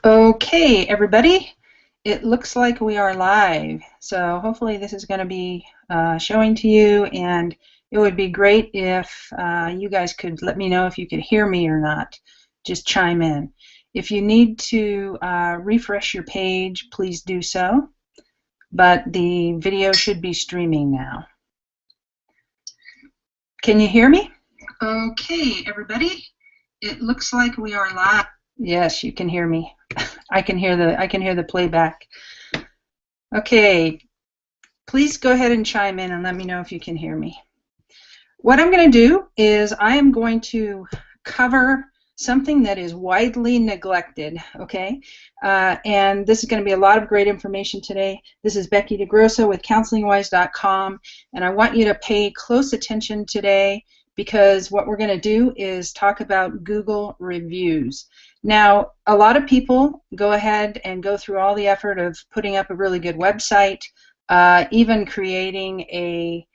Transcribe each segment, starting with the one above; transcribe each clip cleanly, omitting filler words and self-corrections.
Okay, everybody, it looks like we are live. So hopefully this is going to be showing to you, and it would be great if you guys could let me know if you could hear me or not. Just chime in. If you need to refresh your page, please do so. But the video should be streaming now. Can you hear me? Okay, everybody, it looks like we are live. Yes, you can hear me. I can hear the playback. Okay, please go ahead and chime in and let me know if you can hear me. What I'm going to do is I am going to cover something that is widely neglected, okay? And this is going to be a lot of great information today. This is Becky DeGrosso with CounselingWise.com, and I want you to pay close attention today because what we're going to do is talk about Google reviews. Now, a lot of people go ahead and go through all the effort of putting up a really good website, even creating a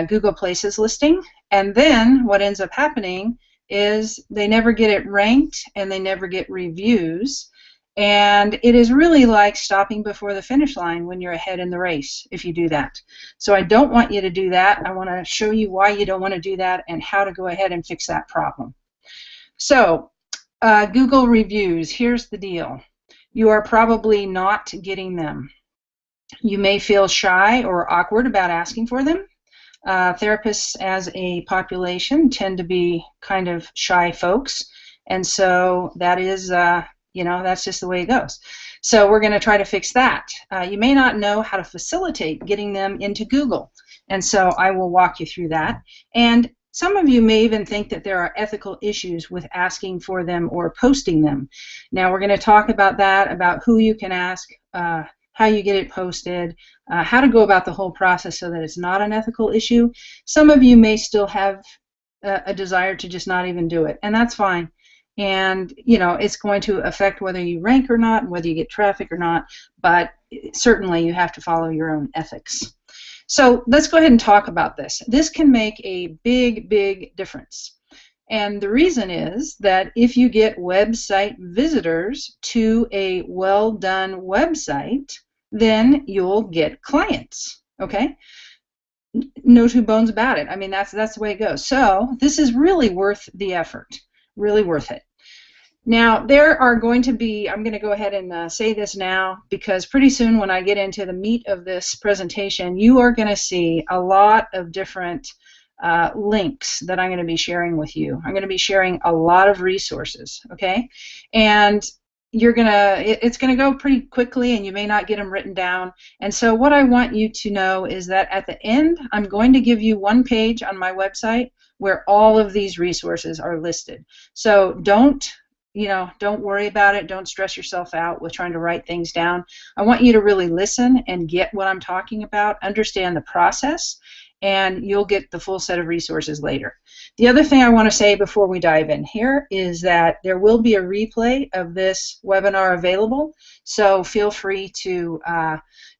Google Places listing, and then what ends up happening is they never get it ranked and they never get reviews, and it is really like stopping before the finish line when you're ahead in the race if you do that. So I don't want you to do that. I want to show you why you don't want to do that and how to go ahead and fix that problem. So Google reviews, here's the deal. You are probably not getting them. You may feel shy or awkward about asking for them. Therapists as a population tend to be kind of shy folks, and so that is, that's just the way it goes. So we're going to try to fix that. You may not know how to facilitate getting them into Google, and so I will walk you through that. And some of you may even think that there are ethical issues with asking for them or posting them. Now we're going to talk about that, about who you can ask, how you get it posted, how to go about the whole process so that it's not an ethical issue. Some of you may still have a desire to just not even do it, and that's fine. And it's going to affect whether you rank or not, and whether you get traffic or not, but certainly you have to follow your own ethics. So let's go ahead and talk about this. This can make a big, big difference. And the reason is that if you get website visitors to a well-done website, then you'll get clients, okay? No two bones about it. I mean, that's the way it goes. So this is really worth the effort, really worth it. Now, there are going to be, I'm going to go ahead and say this now, because pretty soon when I get into the meat of this presentation, you are going to see a lot of different links that I'm going to be sharing with you. I'm going to be sharing a lot of resources, okay? And it's going to go pretty quickly, and you may not get them written down. And so what I want you to know is that at the end, I'm going to give you one page on my website where all of these resources are listed. So don't worry about it. Don't stress yourself out with trying to write things down. I want you to really listen and get what I'm talking about, understand the process, and you'll get the full set of resources later. The other thing I want to say before we dive in here is that there will be a replay of this webinar available, so feel free to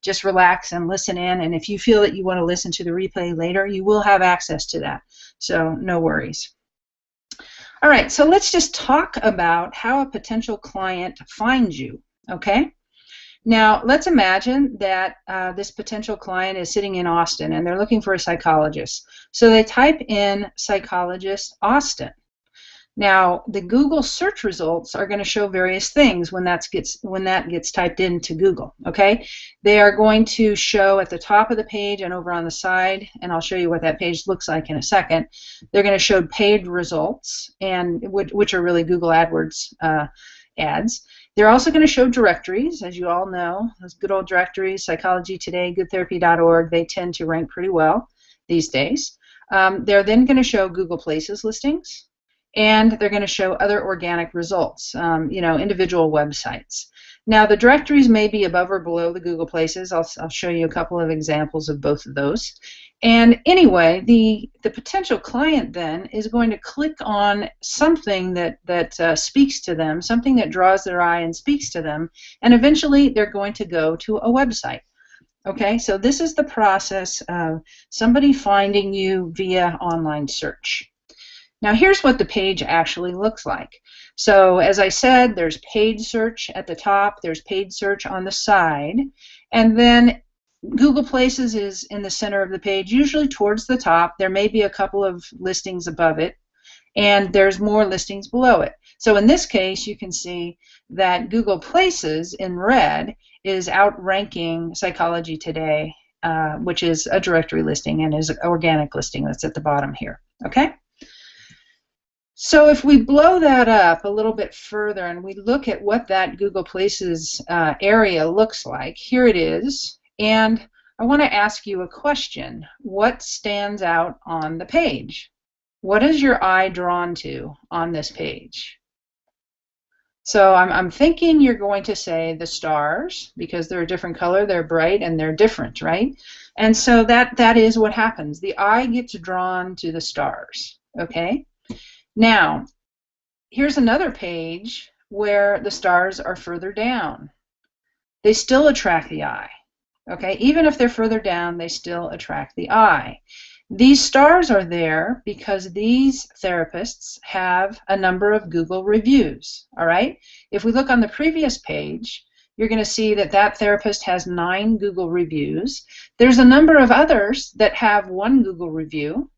just relax and listen in, and if you feel that you want to listen to the replay later, you will have access to that, so no worries. All right, so let's just talk about how a potential client finds you, okay? Now, let's imagine that this potential client is sitting in Austin and they're looking for a psychologist. So they type in psychologist Austin. Now, the Google search results are going to show various things when that gets typed into Google, okay? They are going to show at the top of the page and over on the side, and I'll show you what that page looks like in a second. They're going to show paid results, and which are really Google AdWords ads. They're also going to show directories, as you all know, those good old directories, Psychology Today, goodtherapy.org, they tend to rank pretty well these days. They're then going to show Google Places listings, and they're going to show other organic results, individual websites. Now, the directories may be above or below the Google Places. I'll show you a couple of examples of both of those. And anyway, the potential client then is going to click on something that speaks to them, something that draws their eye and speaks to them, and eventually they're going to go to a website. Okay, so this is the process of somebody finding you via online search. Now here's what the page actually looks like. So as I said, there's paid search at the top, there's paid search on the side, and then Google Places is in the center of the page, usually towards the top. There may be a couple of listings above it, and there's more listings below it. So in this case, you can see that Google Places in red is outranking Psychology Today, which is a directory listing and is an organic listing that's at the bottom here. Okay? So if we blow that up a little bit further and we look at what that Google Places area looks like, here it is. And I want to ask you a question. What stands out on the page? What is your eye drawn to on this page? So I'm thinking you're going to say the stars, because they're a different color, they're bright, and they're different, right? And so that is what happens. The eye gets drawn to the stars, okay? Now, here's another page where the stars are further down. They still attract the eye, okay? Even if they're further down, they still attract the eye. These stars are there because these therapists have a number of Google reviews, all right? If we look on the previous page, you're going to see that that therapist has 9 Google reviews. There's a number of others that have 1 Google review,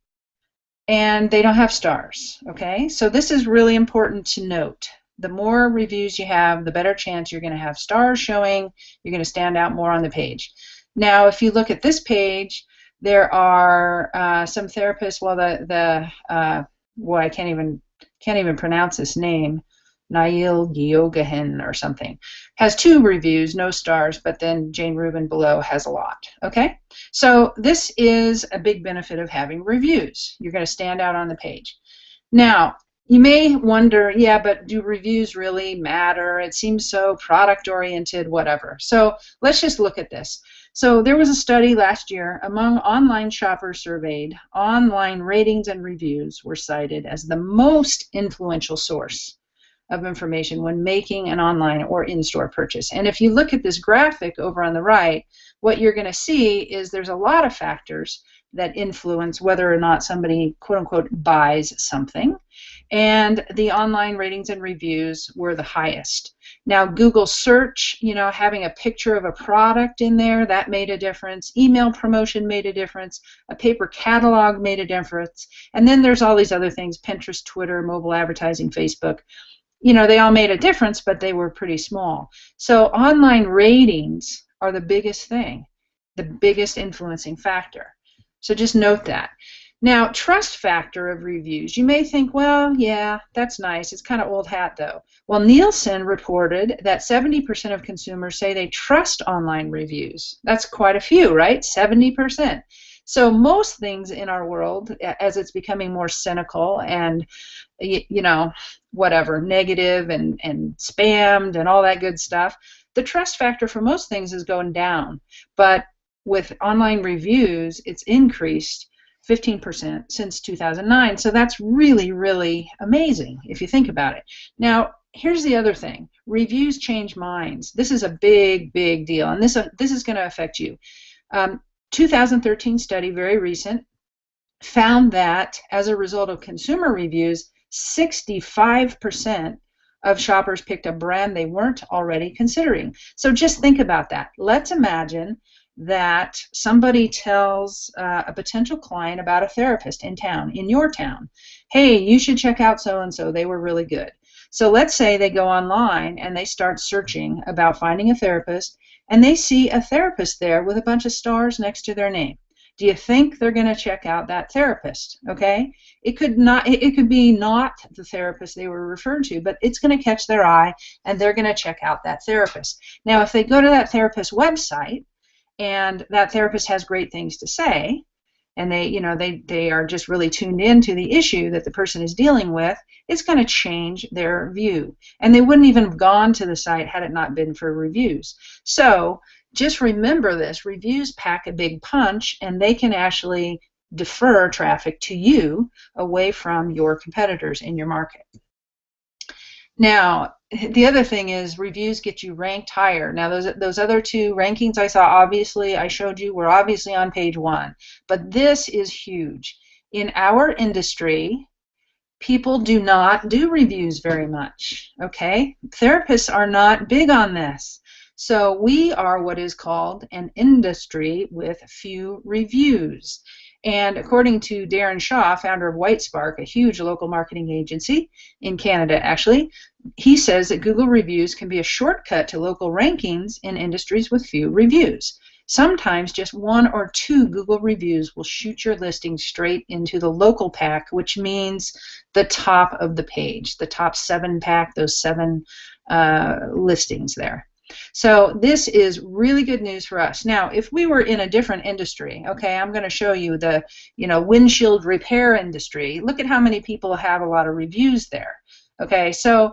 and they don't have stars, okay? So this is really important to note. The more reviews you have, the better chance you're going to have stars showing. You're going to stand out more on the page. Now, if you look at this page, there are some therapists. Well, well, I can't even pronounce this name. Nail Gyogahin or something has 2 reviews, no stars, but then Jane Rubin below has a lot. Okay, so this is a big benefit of having reviews. You're going to stand out on the page. Now, you may wonder, yeah, but do reviews really matter? It seems so product-oriented, whatever. So let's just look at this. So there was a study last year among online shoppers surveyed. Online ratings and reviews were cited as the most influential source of information when making an online or in-store purchase. And if you look at this graphic over on the right, what you're going to see is there's a lot of factors that influence whether or not somebody, quote-unquote, buys something. And the online ratings and reviews were the highest. Now, Google search, you know, having a picture of a product in there, that made a difference. Email promotion made a difference. A paper catalog made a difference. And then there's all these other things, Pinterest, Twitter, mobile advertising, Facebook. You know, they all made a difference, but they were pretty small. So online ratings are the biggest thing, the biggest influencing factor. So just note that. Now, trust factor of reviews. You may think, well, yeah, that's nice. It's kind of old hat, though. Well, Nielsen reported that 70% of consumers say they trust online reviews. That's quite a few, right? 70%. So most things in our world, as it's becoming more cynical and, you know, whatever, negative and spammed and all that good stuff, the trust factor for most things is going down. But with online reviews, it's increased 15% since 2009. So that's really, really amazing if you think about it. Now, here's the other thing. Reviews change minds. This is a big, big deal, and this is going to affect you. 2013 study, very recent, found that as a result of consumer reviews, 65% of shoppers picked a brand they weren't already considering. So just think about that. Let's imagine that somebody tells a potential client about a therapist in town, in your town. Hey, you should check out so-and-so. They were really good. So let's say they go online and they start searching about finding a therapist, and they see a therapist there with a bunch of stars next to their name. Do you think they're going to check out that therapist? Okay, it could not. It could be not the therapist they were referred to, but it's going to catch their eye, and they're going to check out that therapist. Now, if they go to that therapist's website, and that therapist has great things to say, and they are just really tuned into the issue that the person is dealing with, it's going to change their view. And they wouldn't even have gone to the site had it not been for reviews. So just remember this, reviews pack a big punch, and they can actually defer traffic to you away from your competitors in your market. Now, the other thing is reviews get you ranked higher. Now, those other 2 rankings I saw, obviously, I showed you, were obviously on page 1. But this is huge. In our industry, People do not do reviews very much, okay? Therapists are not big on this. So we are what is called an industry with few reviews. And according to Darren Shaw, founder of Whitespark, a huge local marketing agency in Canada actually, he says that Google reviews can be a shortcut to local rankings in industries with few reviews. Sometimes just 1 or 2 Google reviews will shoot your listing straight into the local pack, which means the top of the page, the top 7 pack, those 7 listings there. So this is really good news for us. Now, if we were in a different industry, okay, I'm going to show you the, windshield repair industry. Look at how many people have a lot of reviews there. Okay, so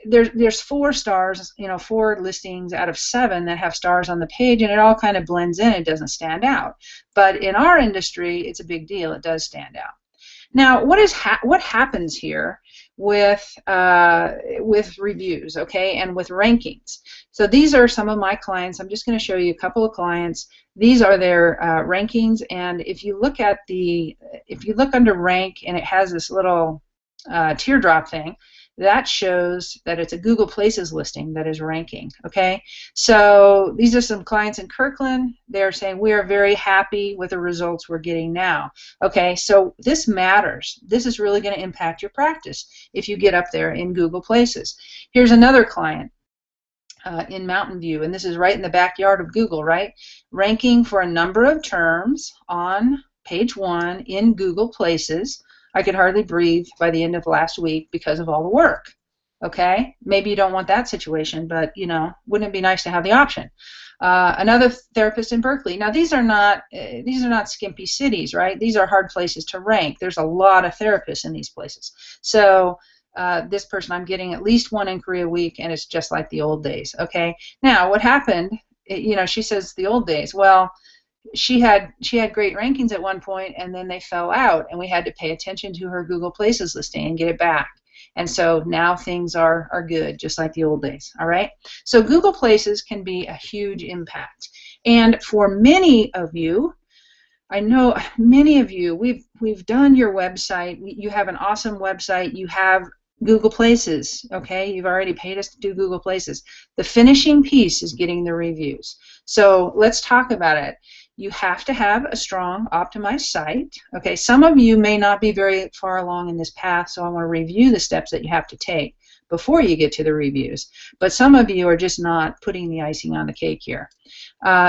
there's 4 stars, 4 listings out of 7 that have stars on the page, and it all kind of blends in. It doesn't stand out. But in our industry, it's a big deal. It does stand out. Now, what happens here with reviews, okay, and with rankings? So these are some of my clients. I'm just going to show you a couple of clients. These are their rankings, and if you look under rank, and it has this little teardrop thing, that shows that it's a Google Places listing that is ranking, okay? So these are some clients in Kirkland. They're saying, we are very happy with the results we're getting now. Okay, so this matters. This is really going to impact your practice if you get up there in Google Places. Here's another client in Mountain View, and this is right in the backyard of Google, right? Ranking for a number of terms on page 1 in Google Places. I could hardly breathe by the end of last week because of all the work. Okay, maybe you don't want that situation, but wouldn't it be nice to have the option? Another therapist in Berkeley. Now these are not skimpy cities, right? These are hard places to rank. There's a lot of therapists in these places. So this person, I'm getting at least 1 inquiry a week, and it's just like the old days. Okay, now what happened? She says the old days. Well, she had great rankings at one point, and then they fell out, and we had to pay attention to her Google Places listing and get it back. And so now things are good, just like the old days. All right. So Google Places can be a huge impact, and for many of you, I know many of you, we've done your website. You have an awesome website. You have Google Places. Okay, you've already paid us to do Google Places. The finishing piece is getting the reviews. So let's talk about it. You have to have a strong, optimized site. Okay, some of you may not be very far along in this path, so I want to review the steps that you have to take before you get to the reviews. But some of you are just not putting the icing on the cake here.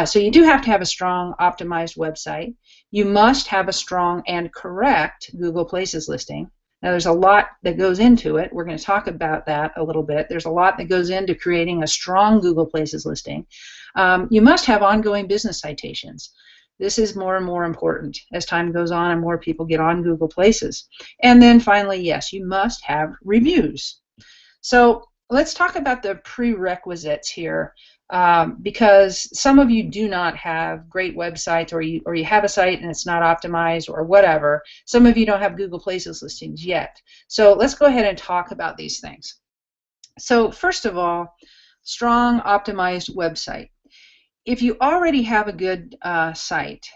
So you do have to have a strong, optimized website. You must have a strong and correct Google Places listing. Now, there's a lot that goes into it. We're going to talk about that a little bit. There's a lot that goes into creating a strong Google Places listing. You must have ongoing business citations. This is more and more important as time goes on and more people get on Google Places. And then finally, yes, you must have reviews. So let's talk about the prerequisites here, because some of you do not have great websites, or you have a site and it's not optimized or whatever. Some of you don't have Google Places listings yet. So let's go ahead and talk about these things. So first of all, strong, optimized website. If you already have a good site,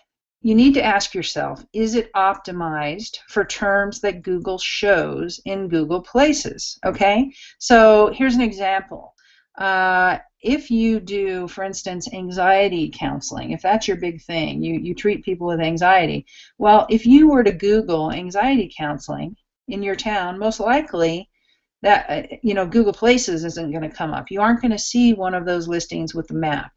you need to ask yourself, is it optimized for terms that Google shows in Google Places? Okay, so here's an example. If you do, for instance, anxiety counseling, if that's your big thing, you treat people with anxiety, well, if you were to Google anxiety counseling in your town, most likely that Google Places isn't going to come up. You aren't going to see one of those listings with the map.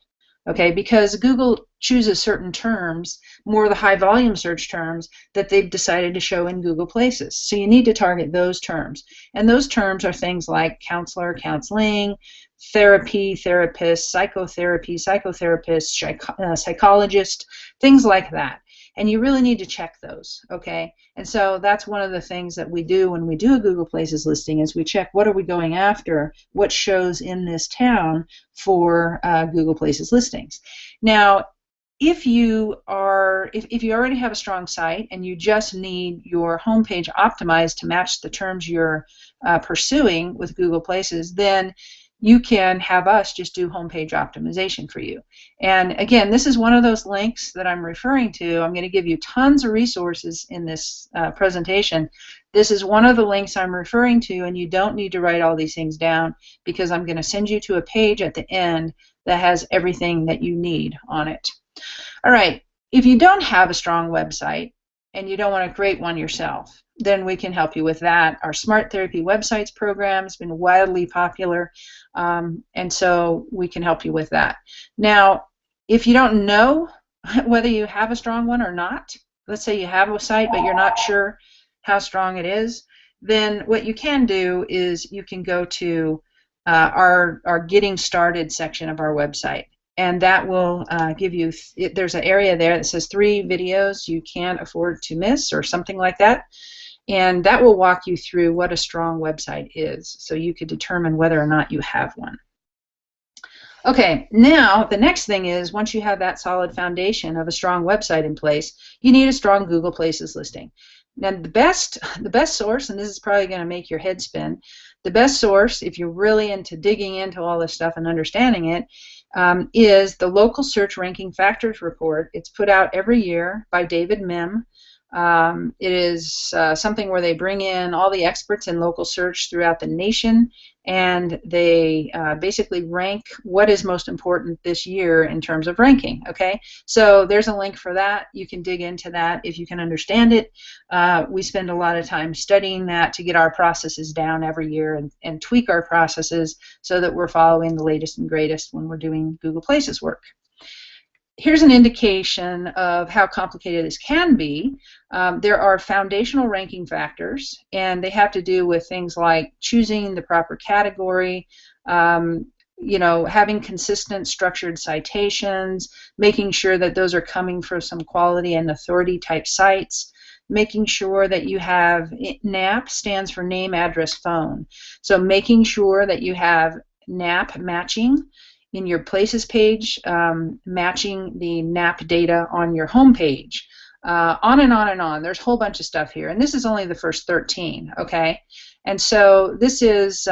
Okay, because Google chooses certain terms, more the high volume search terms, that they've decided to show in Google Places. So you need to target those terms. And those terms are things like counselor, counseling, therapy, therapist, psychotherapy, psychotherapist, psychologist, things like that. And you really need to check those, okay? And so that's one of the things that we do when we do a Google Places listing, is we check what are we going after, what shows in this town for Google Places listings. Now, if you already have a strong site and you just need your homepage optimized to match the terms you're pursuing with Google Places, then you can have us just do homepage optimization for you. And again, this is one of those links that I'm referring to. I'm going to give you tons of resources in this presentation This is one of the links I'm referring to, and you don't need to write all these things down because I'm going to send you to a page at the end that has everything that you need on it. All right, if you don't have a strong website and you don't want to create one yourself, then we can help you with that. Our Smart Therapy Websites program has been wildly popular, and so we can help you with that. Now, if you don't know whether you have a strong one or not, let's say you have a site but you're not sure how strong it is, then what you can do is you can go to our Getting Started section of our website. And that will give you, there's an area there that says 3 videos you can't afford to miss or something like that. And that will walk you through what a strong website is so you could determine whether or not you have one. Okay, now the next thing is once you have that solid foundation of a strong website in place, you need a strong Google Places listing. Now the best source, and this is probably going to make your head spin, the best source, if you're really into digging into all this stuff and understanding it, is the Local Search Ranking Factors Report. It's put out every year by David Mim. It is something where they bring in all the experts in local search throughout the nation, and they basically rank what is most important this year in terms of ranking. Okay, so there's a link for that. You can dig into that if you can understand it. We spend a lot of time studying that to get our processes down every year and tweak our processes so that we're following the latest and greatest when we're doing Google Places work. Here's an indication of how complicated this can be. There are foundational ranking factors, and they have to do with things like choosing the proper category, you know, having consistent structured citations, making sure that those are coming from some quality and authority type sites, making sure that you have, NAP stands for name, address, phone. So making sure that you have NAP matching in your Places page, matching the NAP data on your home page. On and on and on. There's a whole bunch of stuff here, and this is only the first 13, okay? And so this is,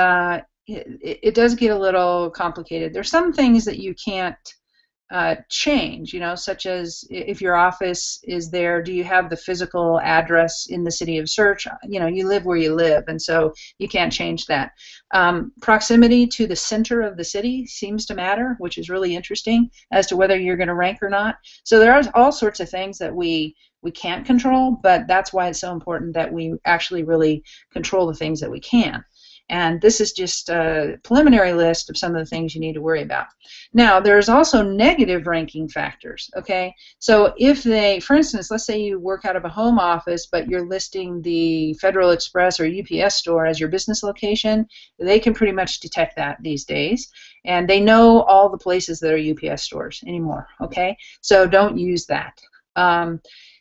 it does get a little complicated. There's some things that you can't change, you know, such as if your office is there, do you have the physical address in the city of search? You know, you live where you live, and so you can't change that. Proximity to the center of the city seems to matter, which is really interesting as to whether you're going to rank or not. So there are all sorts of things that we can't control, but that's why it's so important that we actually really control the things that we can. And this is just a preliminary list of some of the things you need to worry about. Now, there's also negative ranking factors, okay? So if they, for instance, let's say you work out of a home office, but you're listing the Federal Express or UPS store as your business location, they can pretty much detect that these days. And they know all the places that are UPS stores anymore, okay? So don't use that.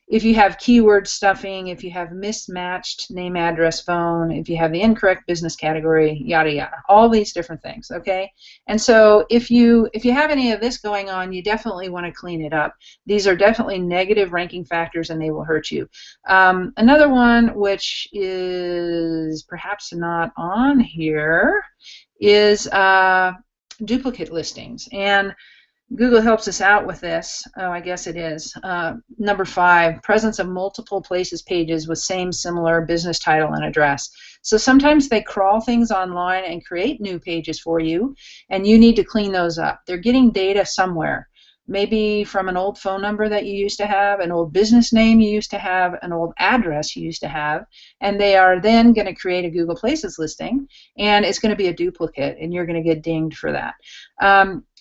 If you have keyword stuffing, if you have mismatched name, address, phone, if you have the incorrect business category, yada yada, all these different things, okay? And so if you have any of this going on, you definitely want to clean it up. These are definitely negative ranking factors, and they will hurt you. Another one, which is perhaps not on here, is duplicate listings. And Google helps us out with this. Oh, I guess it is. Number 5, presence of multiple Places pages with same similar business title and address. So sometimes they crawl things online and create new pages for you, and you need to clean those up. They're getting data somewhere, maybe from an old phone number that you used to have, an old business name you used to have, an old address you used to have, and they are then going to create a Google Places listing, and it's going to be a duplicate, and you're going to get dinged for that.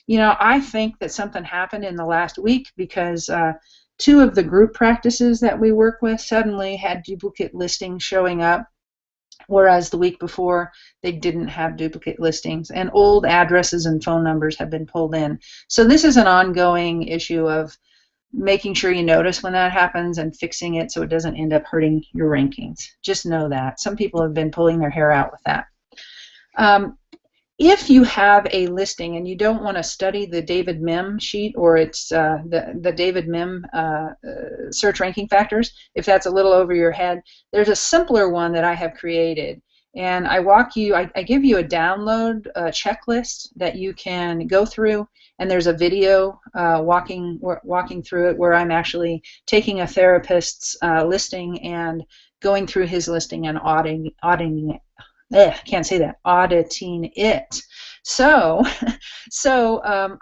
You know, I think that something happened in the last week because 2 of the group practices that we work with suddenly had duplicate listings showing up, whereas the week before they didn't have duplicate listings, and old addresses and phone numbers have been pulled in. So this is an ongoing issue of making sure you notice when that happens and fixing it so it doesn't end up hurting your rankings. Just know that. Some people have been pulling their hair out with that. If you have a listing and you don't want to study the David Mim sheet, or it's the David Mim search ranking factors, if that's a little over your head, there's a simpler one that I have created. And I give you a download checklist that you can go through, and there's a video walking through it where I'm actually taking a therapist's listing and going through his listing and auditing it. Can't say that, auditing it. So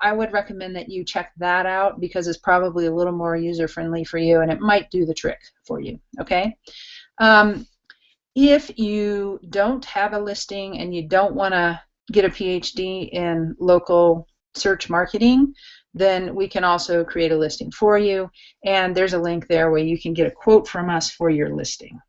I would recommend that you check that out, because it's probably a little more user-friendly for you, and it might do the trick for you, okay? If you don't have a listing and you don't want to get a PhD in local search marketing, then we can also create a listing for you, and there's a link there where you can get a quote from us for your listing.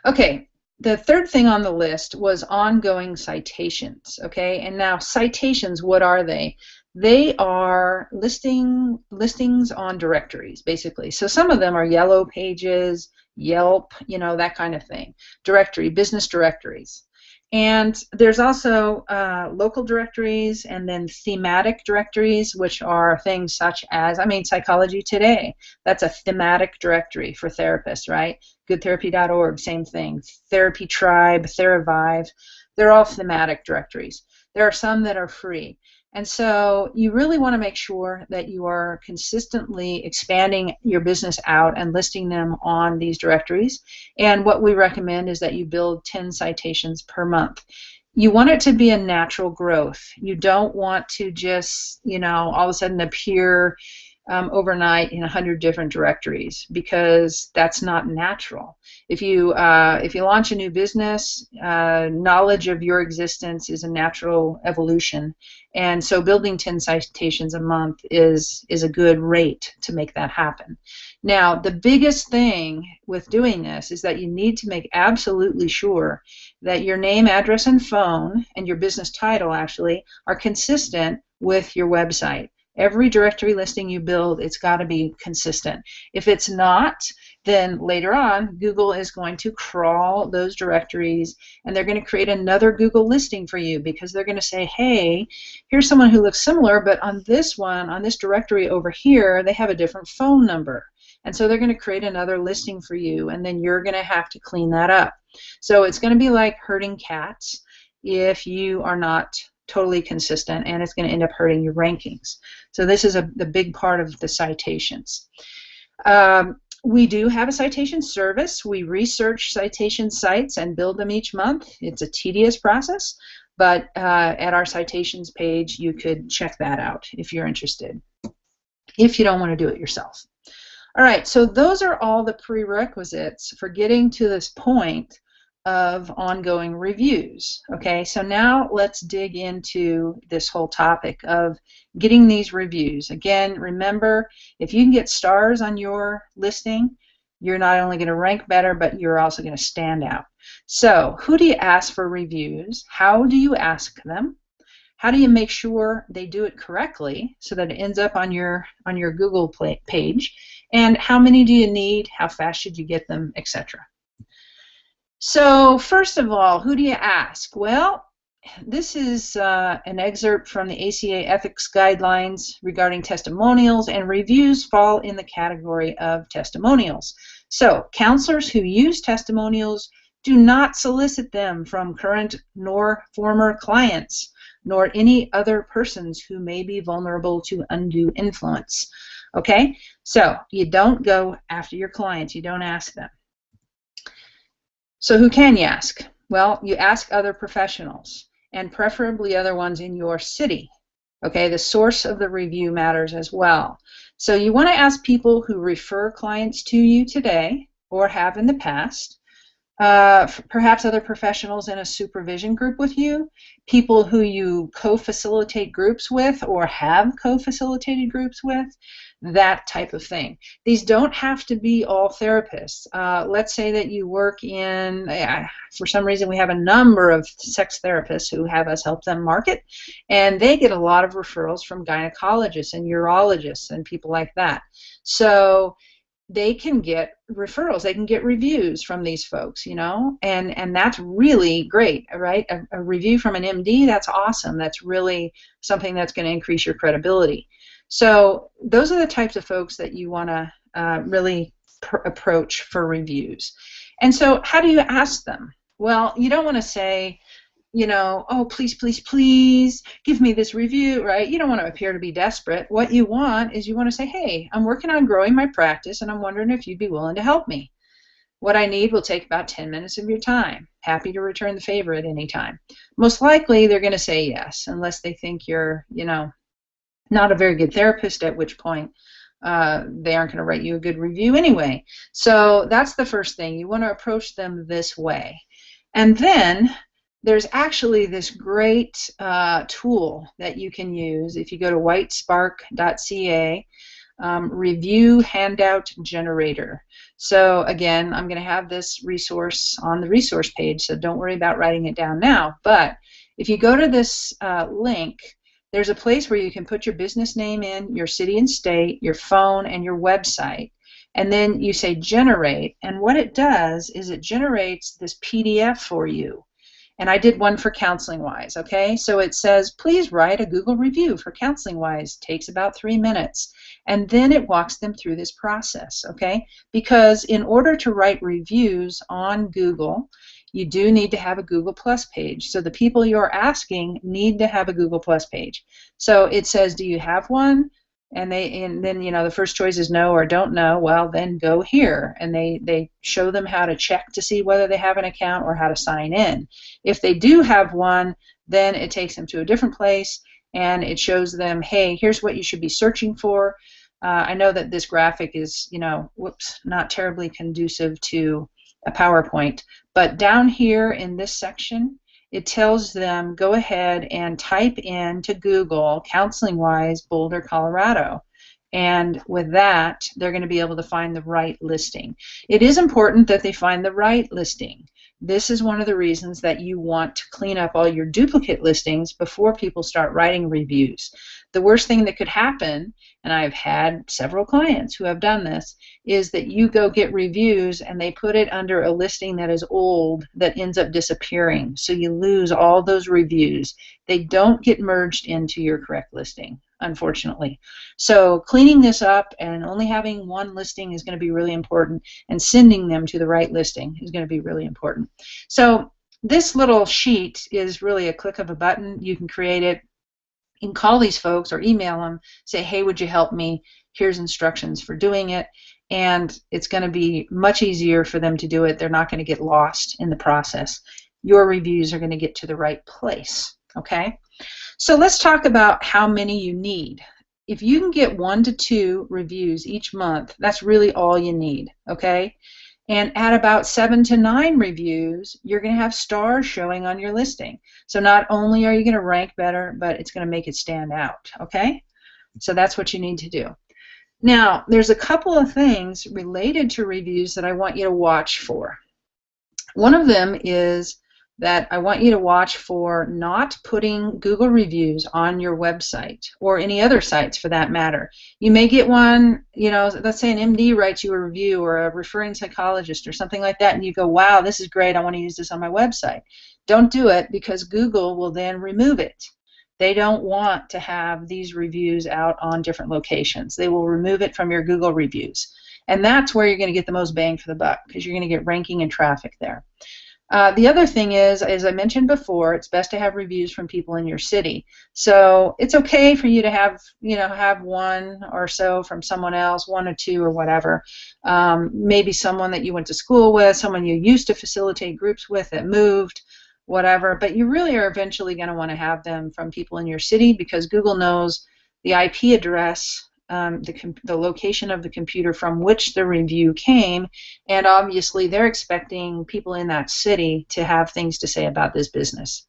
Okay, the third thing on the list was ongoing citations, okay? And now citations, what are they? They are listings on directories, basically. So some of them are Yellow Pages, Yelp, you know, that kind of thing. Business directories. And there's also local directories, and then thematic directories, which are things such as, Psychology Today. That's a thematic directory for therapists, right? Goodtherapy.org, same thing. Therapy Tribe, Theravive, they're all thematic directories. There are some that are free. And so you really want to make sure that you are consistently expanding your business out and listing them on these directories. And what we recommend is that you build 10 citations per month. You want it to be a natural growth. You don't want to just, all of a sudden appear overnight in 100 different directories, because that's not natural. If you launch a new business, knowledge of your existence is a natural evolution, and so building 10 citations a month is a good rate to make that happen. Now, the biggest thing with doing this is that you need to make absolutely sure that your name, address, and phone, and your business title actually, are consistent with your website. Every directory listing you build, it's got to be consistent. If it's not, then later on, Google is going to crawl those directories, and they're going to create another Google listing for you, because they're going to say, hey, here's someone who looks similar, but on this one, on this directory over here, they have a different phone number. And so they're going to create another listing for you, and then you're going to have to clean that up. So it's going to be like herding cats if you are not totally consistent, and it's going to end up hurting your rankings. So this is the big part of the citations. We do have a citation service. We research citation sites and build them each month. It's a tedious process, but at our citations page, you could check that out if you're interested, if you don't want to do it yourself. All right, so those are all the prerequisites for getting to this point of ongoing reviews. Okay, so now let's dig into this whole topic of getting these reviews. Again, remember, if you can get stars on your listing, you're not only going to rank better, but you're also going to stand out. So who do you ask for reviews? How do you ask them? How do you make sure they do it correctly so that it ends up on your Google page? And how many do you need? How fast should you get them, etc.? So first of all, who do you ask? Well, this is an excerpt from the ACA Ethics Guidelines regarding testimonials, and reviews fall in the category of testimonials. So counselors who use testimonials do not solicit them from current nor former clients, nor any other persons who may be vulnerable to undue influence. Okay? So you don't go after your clients. You don't ask them. So who can you ask? Well, you ask other professionals, and preferably other ones in your city. Okay, the source of the review matters as well. So you want to ask people who refer clients to you today or have in the past, perhaps other professionals in a supervision group with you, people who you co-facilitate groups with or have co-facilitated groups with, that type of thing. These don't have to be all therapists. Let's say that you work in, for some reason we have a number of sex therapists who have us help them market, and they get a lot of referrals from gynecologists and urologists and people like that. So they can get referrals, they can get reviews from these folks, and that's really great, right? A review from an MD, that's awesome. That's really something that's going to increase your credibility. So those are the types of folks that you want to really approach for reviews. And so how do you ask them? Well, you don't want to say, oh, please, please, please give me this review, right? You don't want to appear to be desperate. What you want is you want to say, hey, I'm working on growing my practice, and I'm wondering if you'd be willing to help me. What I need will take about 10 minutes of your time. Happy to return the favor at any time. Most likely they're going to say yes, unless they think you're, not a very good therapist, at which point they aren't going to write you a good review anyway. So that's the first thing. You want to approach them this way. And then there's actually this great tool that you can use if you go to Whitespark.ca, review-handout generator. So again, I'm going to have this resource on the resource page, so don't worry about writing it down now. But if you go to this link, there's a place where you can put your business name in, your city and state, your phone, and your website. And then you say generate, and what it does is it generates this PDF for you. And I did one for Counseling Wise, okay? So it says, please write a Google review for Counseling Wise. Takes about 3 minutes. And then it walks them through this process, okay? Because in order to write reviews on Google, you do need to have a Google Plus page. So the people you're asking need to have a Google Plus page. So it says, do you have one? And then the first choice is no or don't know. Well, then go here, and they show them how to check to see whether they have an account or how to sign in. If they do have one, then it takes them to a different place, and it shows them, hey, here's what you should be searching for. I know that this graphic is, not terribly conducive to a PowerPoint, but down here in this section, it tells them go ahead and type into Google Counseling Wise Boulder, Colorado. And with that, they're going to be able to find the right listing. It is important that they find the right listing. This is one of the reasons that you want to clean up all your duplicate listings before people start writing reviews. The worst thing that could happen, and I've had several clients who have done this, is that you go get reviews and they put it under a listing that is old that ends up disappearing. So you lose all those reviews. They don't get merged into your correct listing, unfortunately. So cleaning this up and only having one listing is going to be really important, and sending them to the right listing is going to be really important. So this little sheet is really a click of a button. You can create it. You can call these folks or email them, say, hey, would you help me? Here's instructions for doing it. And it's going to be much easier for them to do it. They're not going to get lost in the process. Your reviews are going to get to the right place, okay? So let's talk about how many you need. If you can get 1 to 2 reviews each month, that's really all you need, okay? And at about 7 to 9 reviews, you're going to have stars showing on your listing. So not only are you going to rank better, but it's going to make it stand out, okay? So that's what you need to do. Now, there's a couple of things related to reviews that I want you to watch for. One of them is that I want you to watch for not putting Google reviews on your website or any other sites for that matter. You may get one, let's say an MD writes you a review or a referring psychologist or something like that, and you go, wow, this is great, I want to use this on my website. Don't do it, because Google will then remove it. They don't want to have these reviews out on different locations. They will remove it from your Google reviews. And that's where you're going to get the most bang for the buck, because you're going to get ranking and traffic there. The other thing is, as I mentioned before, it's best to have reviews from people in your city. So it's okay for you to have, have 1 or so from someone else, 1 or 2 or whatever. Maybe someone that you went to school with, someone you used to facilitate groups with that moved, whatever. But you really are eventually going to want to have them from people in your city, because Google knows the IP address, the location of the computer from which the review came, and obviously they're expecting people in that city to have things to say about this business.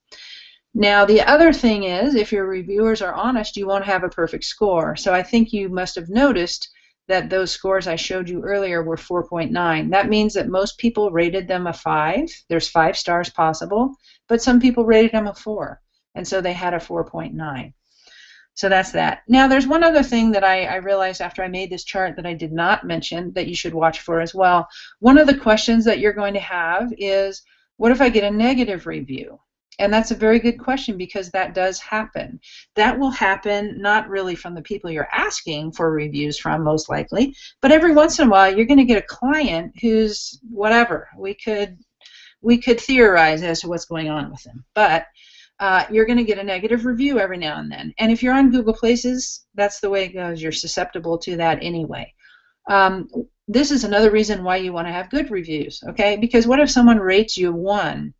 Now, the other thing is, if your reviewers are honest, you won't have a perfect score. So I think you must have noticed that those scores I showed you earlier were 4.9. That means that most people rated them a 5. There's 5 stars possible, but some people rated them a 4, and so they had a 4.9. So that's that. Now, there's one other thing that I realized after I made this chart that I did not mention that you should watch for as well. One of the questions that you're going to have is, what if I get a negative review? And that's a very good question, because that does happen. That will happen not really from the people you're asking for reviews from, most likely, but every once in a while you're going to get a client who's whatever. We could theorize as to what's going on with them, but you're going to get a negative review every now and then. And if you're on Google Places, that's the way it goes. You're susceptible to that anyway. this is another reason why you want to have good reviews, okay? Because what if someone rates you 1?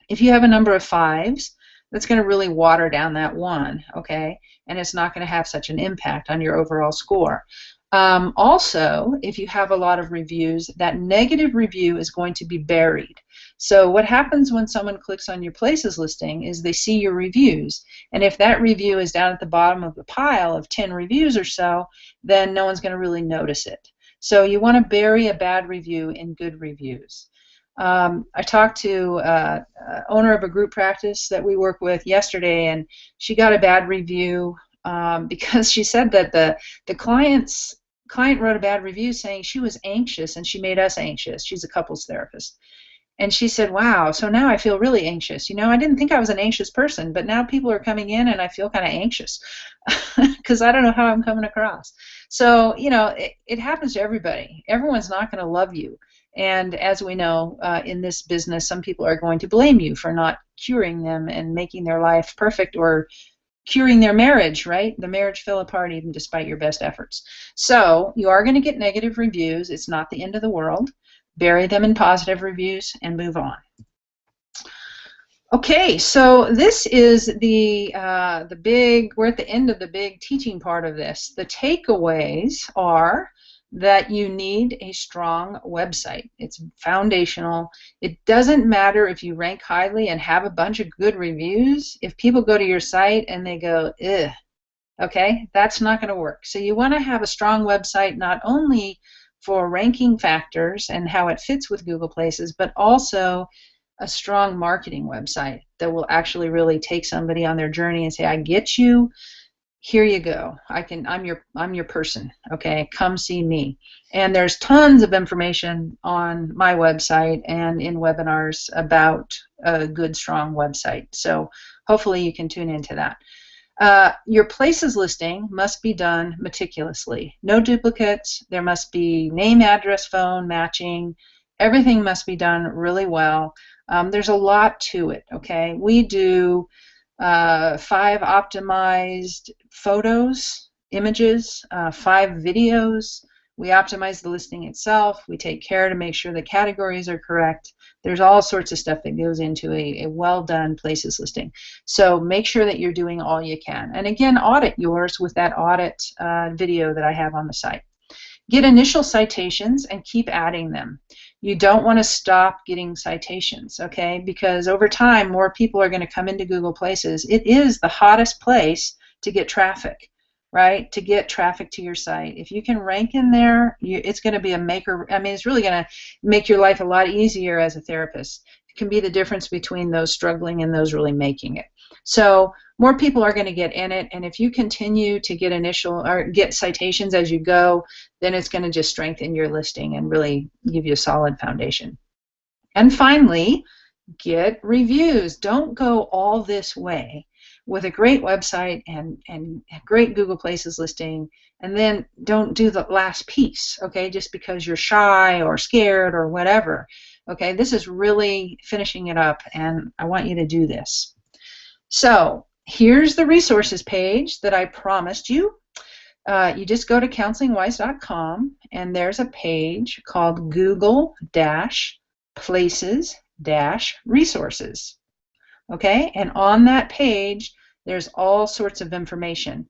If you have a number of 5s, that's going to really water down that 1, okay? And it's not going to have such an impact on your overall score. Also, if you have a lot of reviews, that negative review is going to be buried. So what happens when someone clicks on your places listing is they see your reviews. And if that review is down at the bottom of the pile of 10 reviews or so, then no one's going to really notice it. So you want to bury a bad review in good reviews. I talked to owner of a group practice that we work with yesterday, and she got a bad review because she said that the client wrote a bad review saying she was anxious and she made us anxious. She's a couples therapist. And she said, wow, so now I feel really anxious. You know, I didn't think I was an anxious person, but now people are coming in and I feel kind of anxious because I don't know how I'm coming across. So, you know, it happens to everybody. Everyone's not going to love you. And as we know, in this business, some people are going to blame you for not curing them and making their life perfect, or curing their marriage, right? The marriage fell apart even despite your best efforts. So you are going to get negative reviews. It's not the end of the world. Bury them in positive reviews and move on. Okay, so this is the big, we're at the end of the big teaching part of this. The takeaways are that you need a strong website. It's foundational. It doesn't matter if you rank highly and have a bunch of good reviews. If people go to your site and they go, ugh, okay, that's not going to work. So you want to have a strong website, not only for ranking factors and how it fits with Google Places, but also a strong marketing website that will actually really take somebody on their journey and say, I get you. Here you go. I'm your person. Okay, come see me. And there's tons of information on my website and in webinars about a good, strong website. So hopefully you can tune into that. Your places listing must be done meticulously. No duplicates. There must be name, address, phone matching. Everything must be done really well. There's a lot to it. Okay, we do 5 optimized photos, images, 5 videos. We optimize the listing itself. We take care to make sure the categories are correct. There's all sorts of stuff that goes into a well-done places listing. So make sure that you're doing all you can. And again, audit yours with that audit video that I have on the site. Get initial citations and keep adding them. You don't want to stop getting citations, okay? Because over time, more people are going to come into Google Places. It is the hottest place to get traffic, right? To get traffic to your site. If you can rank in there, it's going to be a maker. I mean, it's really going to make your life a lot easier as a therapist. It can be the difference between those struggling and those really making it. So more people are going to get in it, and if you continue to get initial or get citations as you go, then it's going to just strengthen your listing and really give you a solid foundation. And finally, get reviews. Don't go all this way with a great website and a great Google Places listing, and then don't do the last piece, okay, just because you're shy or scared or whatever. Okay, this is really finishing it up, and I want you to do this. So here's the resources page that I promised you. You just go to counselingwise.com, and there's a page called Google-Places-Resources. Okay, and on that page, there's all sorts of information.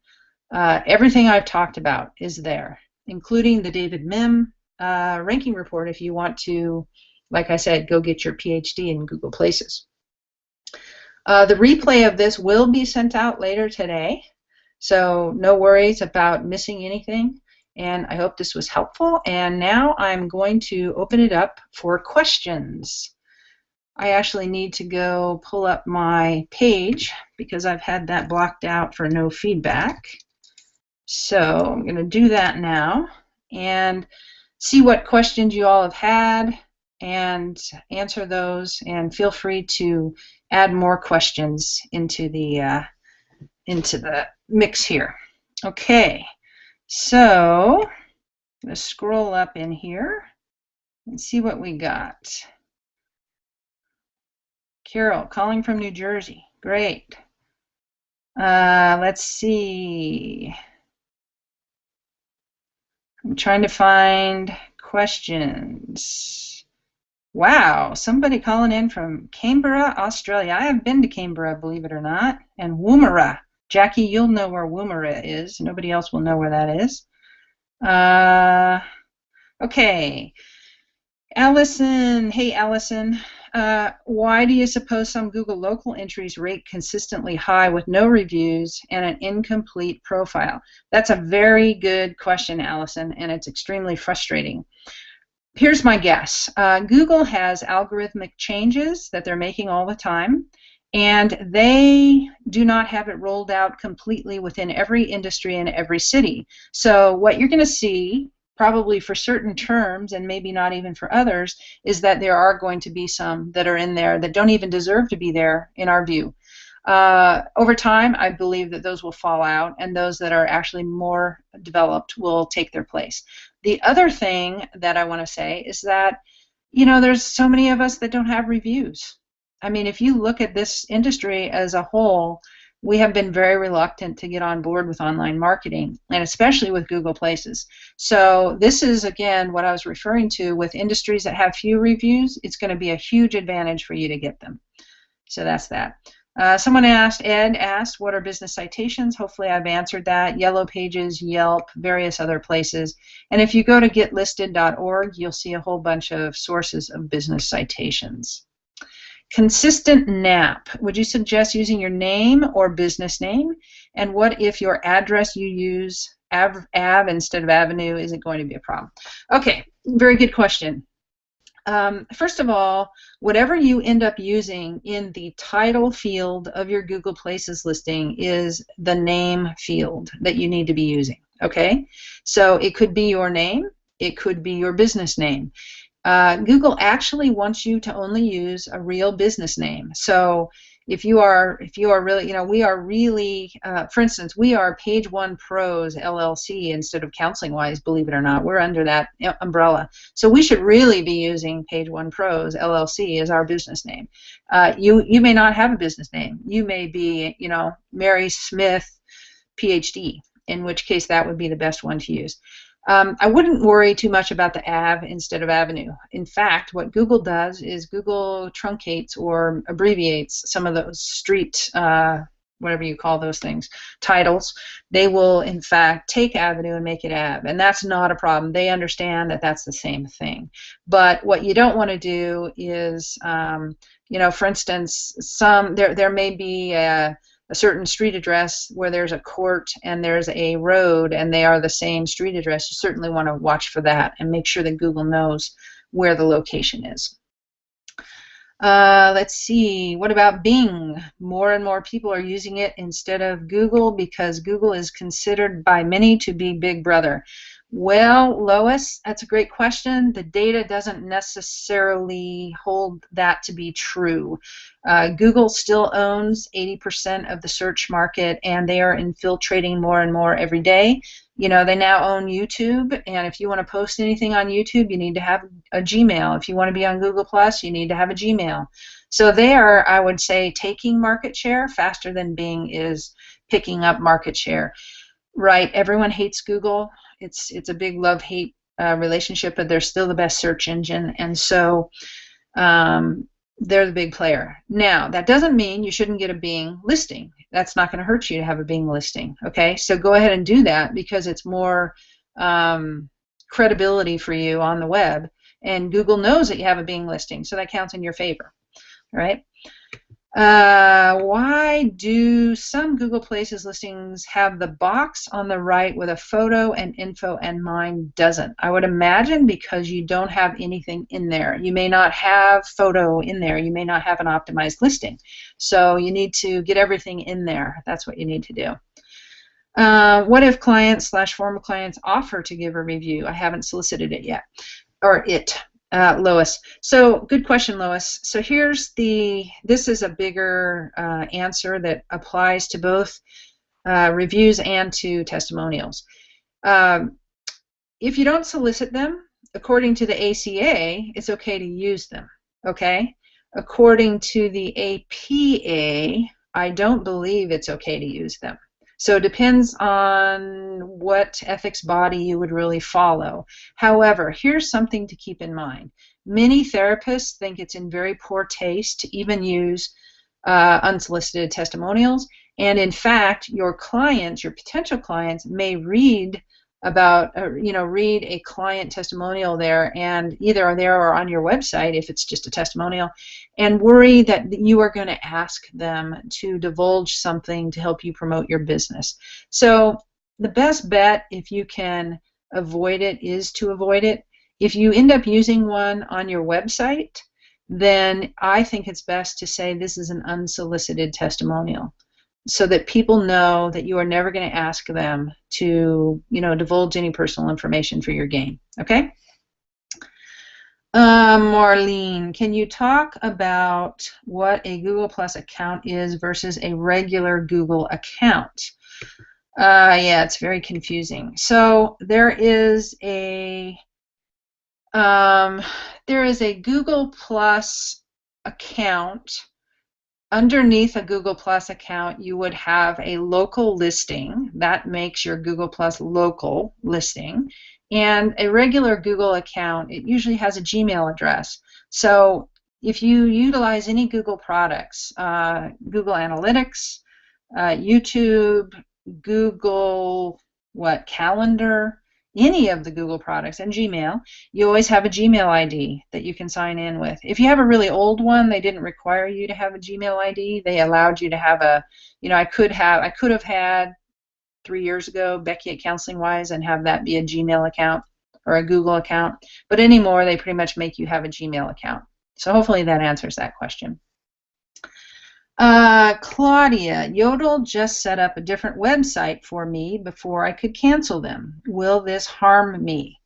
Everything I've talked about is there, including the David Mim ranking report if you want to, like I said, go get your PhD in Google Places. The replay of this will be sent out later today, so no worries about missing anything, and I hope this was helpful. And now I'm going to open it up for questions. I actually need to go pull up my page because I've had that blocked out for no feedback. So I'm going to do that now and see what questions you all have had and answer those, and feel free to add more questions into the mix here. Okay, so I'm going to scroll up in here and see what we got. Carol, calling from New Jersey. Great. Let's see. I'm trying to find questions. Wow, somebody calling in from Canberra, Australia. I have been to Canberra, believe it or not. And Woomera. Jackie, you'll know where Woomera is. Nobody else will know where that is. Okay. Allison, hey Allison, why do you suppose some Google local entries rate consistently high with no reviews and an incomplete profile? That's a very good question, Allison, and it's extremely frustrating. Here's my guess. Google has algorithmic changes that they're making all the time, and they do not have it rolled out completely within every industry and every city. So what you're going to see, probably for certain terms and maybe not even for others, is that there are going to be some that are in there that don't even deserve to be there in our view. Over time, I believe that those will fall out, and those that are actually more developed will take their place. The other thing that I want to say is that, you know, there's so many of us that don't have reviews. I mean, if you look at this industry as a whole, we have been very reluctant to get on board with online marketing, and especially with Google Places. So this is, again, what I was referring to with industries that have few reviews. It's going to be a huge advantage for you to get them. So that's that. Someone asked, Ed asked, what are business citations? Hopefully I've answered that. Yellow Pages, Yelp, various other places. And if you go to getlisted.org, you'll see a whole bunch of sources of business citations. Consistent NAP. Would you suggest using your name or business name? And what if your address you use Av instead of Avenue isn't going to be a problem? Okay, very good question. First of all, whatever you end up using in the title field of your Google Places listing is the name field that you need to be using, okay? So it could be your name, it could be your business name. Google actually wants you to only use a real business name. So if you are really, you know, we are really, for instance, we are Page One Pros LLC instead of Counseling Wise, believe it or not. We're under that umbrella. So we should really be using Page One Pros LLC as our business name. You may not have a business name. You may be, you know, Mary Smith, PhD, in which case that would be the best one to use. I wouldn't worry too much about the Av instead of Avenue. In fact, what Google does is Google truncates or abbreviates some of those street, whatever you call those things, titles. They will, in fact, take Avenue and make it Av, and that's not a problem. They understand that that's the same thing. But what you don't want to do is, you know, for instance, there may be a certain street address where there's a court and there's a road and they are the same street address. You certainly want to watch for that and make sure that Google knows where the location is. Let's see, what about Bing? More and more people are using it instead of Google because Google is considered by many to be Big Brother. Well, Lois, that's a great question. The data doesn't necessarily hold that to be true. Google still owns 80% of the search market, and they are infiltrating more and more every day. You know, they now own YouTube, and if you want to post anything on YouTube, you need to have a Gmail. If you want to be on Google+, you need to have a Gmail. So they are, I would say, taking market share faster than Bing is picking up market share. Right, everyone hates Google. It's a big love-hate relationship, but they're still the best search engine, and so they're the big player. Now, that doesn't mean you shouldn't get a Bing listing. That's not going to hurt you to have a Bing listing, okay? So go ahead and do that because it's more credibility for you on the web, and Google knows that you have a Bing listing, so that counts in your favor, all right? Why do some Google Places listings have the box on the right with a photo and info and mine doesn't? I would imagine because you don't have anything in there. You may not have photo in there. You may not have an optimized listing. So you need to get everything in there. That's what you need to do. What if clients/former clients offer to give a review? I haven't solicited it yet, or it. Lois. So good question, Lois. So this is a bigger answer that applies to both reviews and to testimonials. If you don't solicit them, according to the ACA, it's okay to use them, okay? According to the APA, I don't believe it's okay to use them. So it depends on what ethics body you would really follow. However, here's something to keep in mind. Many therapists think it's in very poor taste to even use unsolicited testimonials. And in fact, your clients, your potential clients, may read about, read a client testimonial there, and either there or on your website, if it's just a testimonial, and worry that you are going to ask them to divulge something to help you promote your business. So the best bet, if you can avoid it, is to avoid it. If you end up using one on your website, then I think it's best to say this is an unsolicited testimonial, so that people know that you are never going to ask them to, divulge any personal information for your gain. Okay? Marlene, can you talk about what a Google Plus account is versus a regular Google account? Yeah, it's very confusing. So there is a Google Plus account. Underneath a Google Plus account, you would have a local listing. That makes your Google Plus local listing. And a regular Google account, it usually has a Gmail address. So if you utilize any Google products, Google Analytics, YouTube, Google Calendar, any of the Google products, and Gmail, you always have a Gmail ID that you can sign in with. If you have a really old one, they didn't require you to have a Gmail ID. They allowed you to have I could have had 3 years ago Becky at Counseling Wise and have that be a Gmail account or a Google account. But anymore, they pretty much make you have a Gmail account. So hopefully that answers that question. Claudia, Yodel just set up a different website for me before I could cancel them. Will this harm me?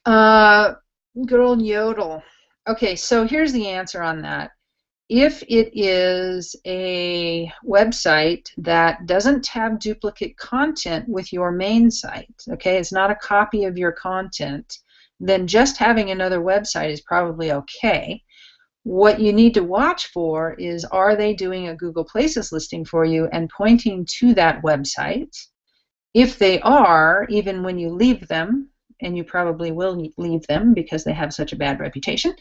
Good old Yodel. Okay, so here's the answer on that. If it is a website that doesn't have duplicate content with your main site, okay, it's not a copy of your content, then just having another website is probably okay. What you need to watch for is, are they doing a Google Places listing for you and pointing to that website? If they are, even when you leave them, and you probably will leave them because they have such a bad reputation,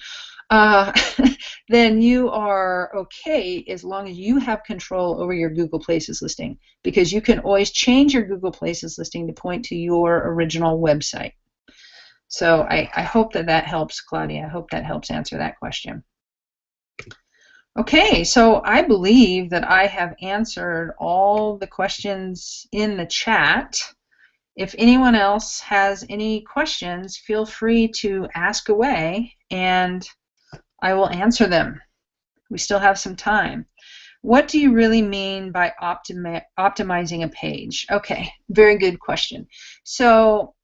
then you are okay as long as you have control over your Google Places listing, because you can always change your Google Places listing to point to your original website. So I hope that helps, Claudia. I hope that helps answer that question. Okay, so I believe that I have answered all the questions in the chat. If anyone else has any questions, feel free to ask away and I will answer them. We still have some time. What do you really mean by optimizing a page? Okay, very good question. So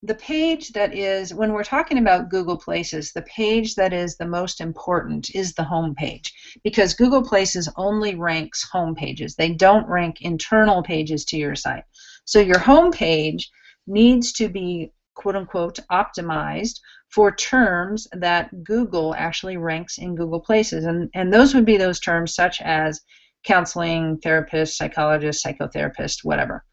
the page that is, when we're talking about Google Places, the page that is the most important is the home page, because Google Places only ranks home pages. They don't rank internal pages to your site. So your home page needs to be, quote unquote, optimized for terms that Google actually ranks in Google Places. And those would be those terms such as counseling, therapist, psychologist, psychotherapist, whatever.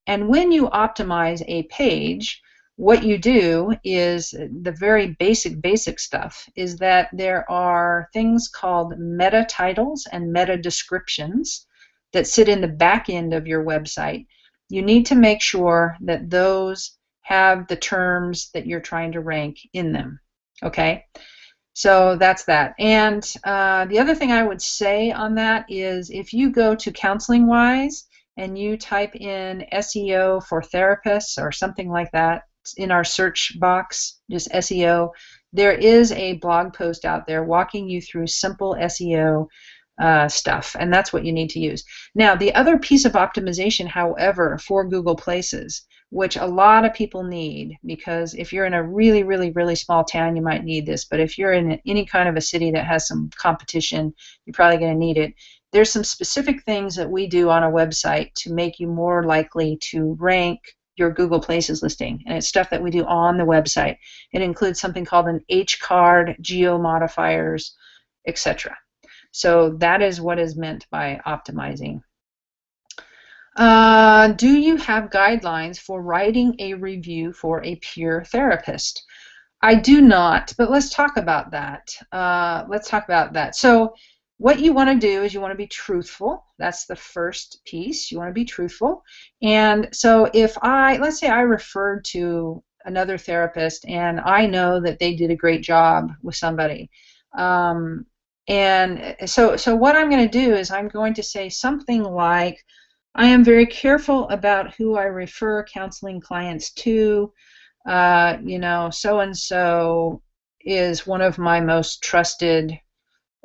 And when you optimize a page, what you do is the very basic stuff is that there are things called meta titles and meta descriptions that sit in the back end of your website. You need to make sure that those have the terms that you're trying to rank in them. Okay? So that's that. And the other thing I would say on that is, if you go to Counseling Wise and you type in SEO for therapists or something like that in our search box, just SEO, there is a blog post out there walking you through simple SEO stuff, and that's what you need to use. Now, the other piece of optimization, however, for Google Places, which a lot of people need, because if you're in a really small town, you might need this, but if you're in any kind of a city that has some competition, you're probably going to need it. There's some specific things that we do on a website to make you more likely to rank your Google Places listing, and it's stuff that we do on the website. It includes something called an H-card, geo modifiers, etc. So that is what is meant by optimizing. Do you have guidelines for writing a review for a peer therapist? I do not, but let's talk about that. So what you want to do is you want to be truthful. That's the first piece. You want to be truthful. And so if let's say I referred to another therapist and I know that they did a great job with somebody. And so what I'm going to do is I'm going to say something like, I am very careful about who I refer counseling clients to. So and so is one of my most trusted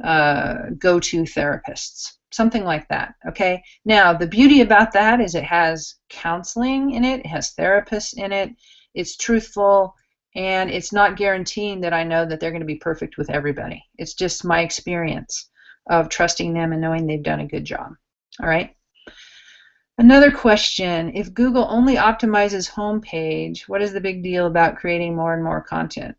go-to therapists. Something like that. Okay. Now, the beauty about that is it has counseling in it, it has therapists in it, it's truthful, and it's not guaranteeing that I know that they're going to be perfect with everybody. It's just my experience of trusting them and knowing they've done a good job. All right. Another question, if Google only optimizes homepage, what is the big deal about creating more and more content?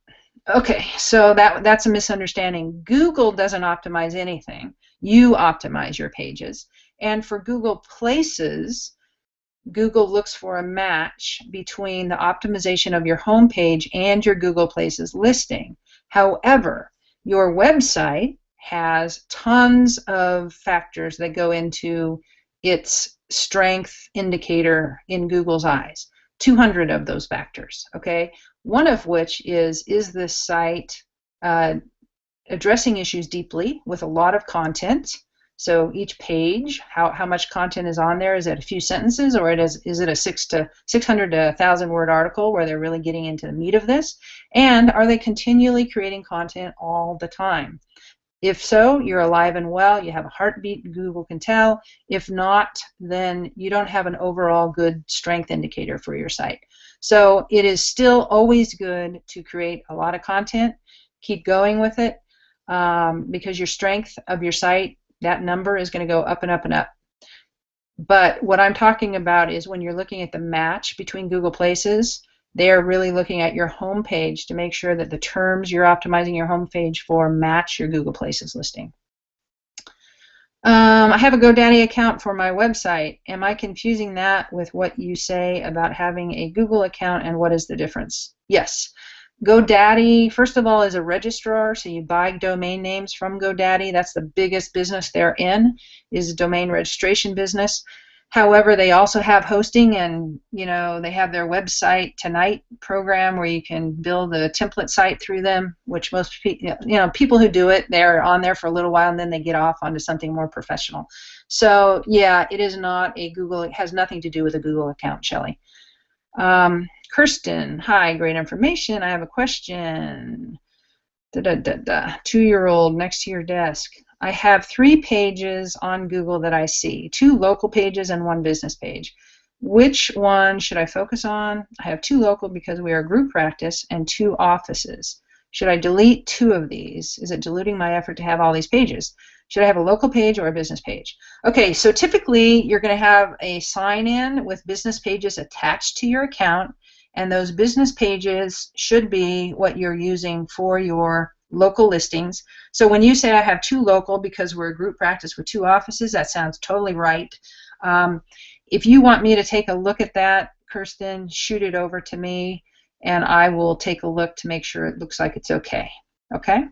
Okay, so that's a misunderstanding. Google doesn't optimize anything. You optimize your pages. And for Google Places, Google looks for a match between the optimization of your homepage and your Google Places listing. However, your website has tons of factors that go into its strength indicator in Google's eyes. 200 of those factors, okay? One of which is this site addressing issues deeply with a lot of content? So each page, how much content is on there? Is it a few sentences, or is it a 600 to 1,000 word article where they're really getting into the meat of this? And are they continually creating content all the time? If so, you're alive and well, you have a heartbeat, Google can tell. If not, then you don't have an overall good strength indicator for your site. So it is still always good to create a lot of content, keep going with it, because your strength of your site, that number is going to go up and up and up. But what I'm talking about is when you're looking at the match between Google Places, they're really looking at your home page to make sure that the terms you're optimizing your home page for match your Google Places listing. I have a GoDaddy account for my website. Am I confusing that with what you say about having a Google account, and what is the difference? Yes. GoDaddy, first of all, is a registrar, so you buy domain names from GoDaddy. That's the biggest business they're in, is a domain registration business. However, they also have hosting, and they have their website tonight program where you can build a template site through them, which most people who do it, they're on there for a little while and then they get off onto something more professional. So yeah, it is not a Google, it has nothing to do with a Google account, Shelley. Kirsten, hi, great information. I have a question. 2-year-old next to your desk. I have 3 pages on Google that I see, 2 local pages and 1 business page. Which one should I focus on? I have 2 local because we are a group practice, and 2 offices. Should I delete 2 of these? Is it diluting my effort to have all these pages? Should I have a local page or a business page? Okay, so typically you're going to have a sign-in with business pages attached to your account, and those business pages should be what you're using for your local listings. So when you say I have 2 local because we're a group practice with 2 offices, that sounds totally right. If you want me to take a look at that, Kirsten, shoot it over to me and I will take a look to make sure it looks like it's okay. Okay?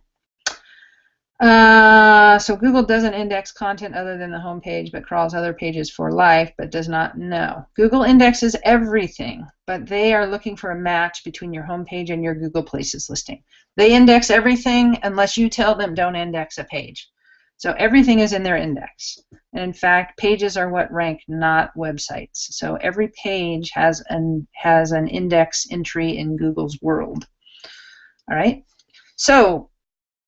So Google doesn't index content other than the home page, but crawls other pages for life, but does not know. Google indexes everything, but they are looking for a match between your home page and your Google Places listing. They index everything unless you tell them don't index a page. So everything is in their index. And in fact, pages are what rank, not websites. So every page has an index entry in Google's world. All right. So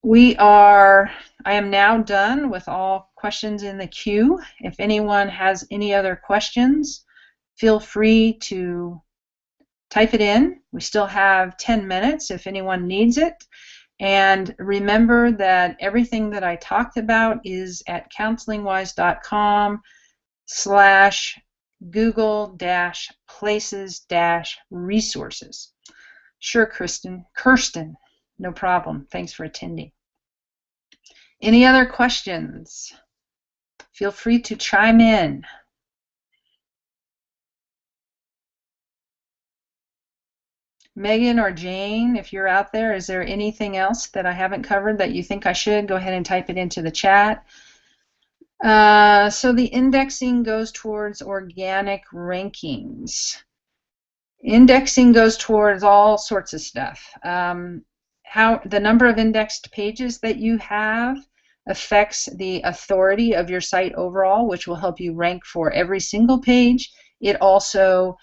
I am now done with all questions in the queue. If anyone has any other questions, feel free to type it in. We still have 10 minutes if anyone needs it. And remember that everything that I talked about is at counseling-wise.com/Google-Places-resources. Sure, Kirsten, no problem. Thanks for attending. Any other questions? Feel free to chime in. Megan or Jane, if you're out there, is there anything else that I haven't covered that you think I should? Go ahead and type it into the chat. So the indexing goes towards organic rankings. Indexing goes towards all sorts of stuff. How the number of indexed pages that you have affects the authority of your site overall, which will help you rank for every single page. It also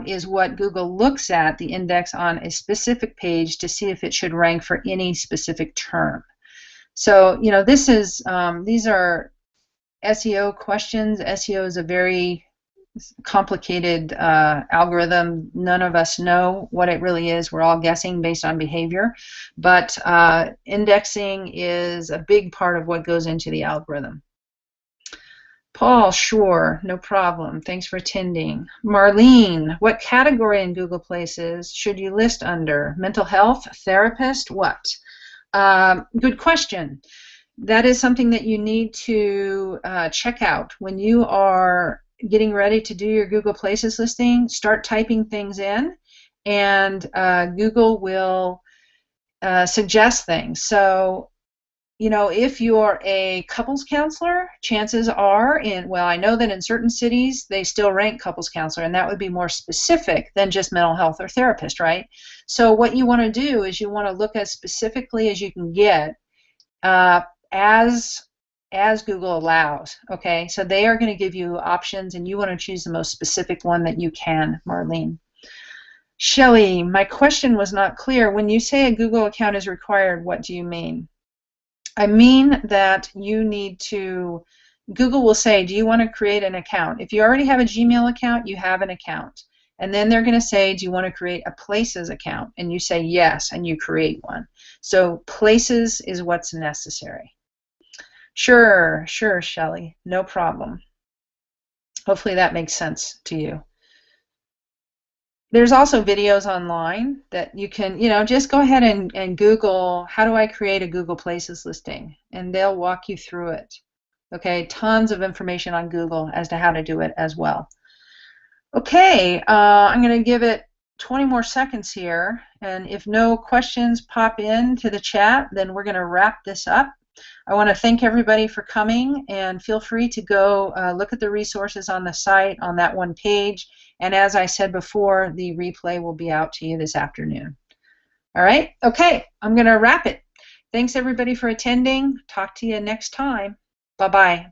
is what Google looks at, the index on a specific page, to see if it should rank for any specific term. So, you know, this is these are SEO questions. SEO is a very complicated algorithm. None of us know what it really is. We're all guessing based on behavior, but indexing is a big part of what goes into the algorithm. Paul, sure, no problem. Thanks for attending. Marlene, what category in Google Places should you list under? Mental health, therapist, what? Good question. That is something that you need to check out when you are getting ready to do your Google Places listing. Start typing things in, and Google will suggest things. So, you know, if you're a couples counselor, chances are, well, I know that in certain cities they still rank couples counselor, and that would be more specific than just mental health or therapist, right? So what you want to do is you want to look as specifically as you can get, as Google allows. Okay, so they are going to give you options, and you want to choose the most specific one that you can, Marlene. Shelley, my question was not clear. When you say a Google account is required, what do you mean? I mean that you need to, Google will say, do you want to create an account? If you already have a Gmail account, you have an account. And then they're going to say, do you want to create a Places account? And you say yes, and you create one. So Places is what's necessary. Sure, Shelley, no problem. Hopefully that makes sense to you. There's also videos online that you can, you know, just go ahead and Google, how do I create a Google Places listing? And they'll walk you through it. Okay, tons of information on Google as to how to do it as well. Okay, I'm going to give it 20 more seconds here, and if no questions pop into the chat, then we're going to wrap this up. I want to thank everybody for coming, and feel free to go look at the resources on the site on that one page. And as I said before, the replay will be out to you this afternoon. All right? Okay, I'm going to wrap it. Thanks everybody for attending. Talk to you next time. Bye-bye.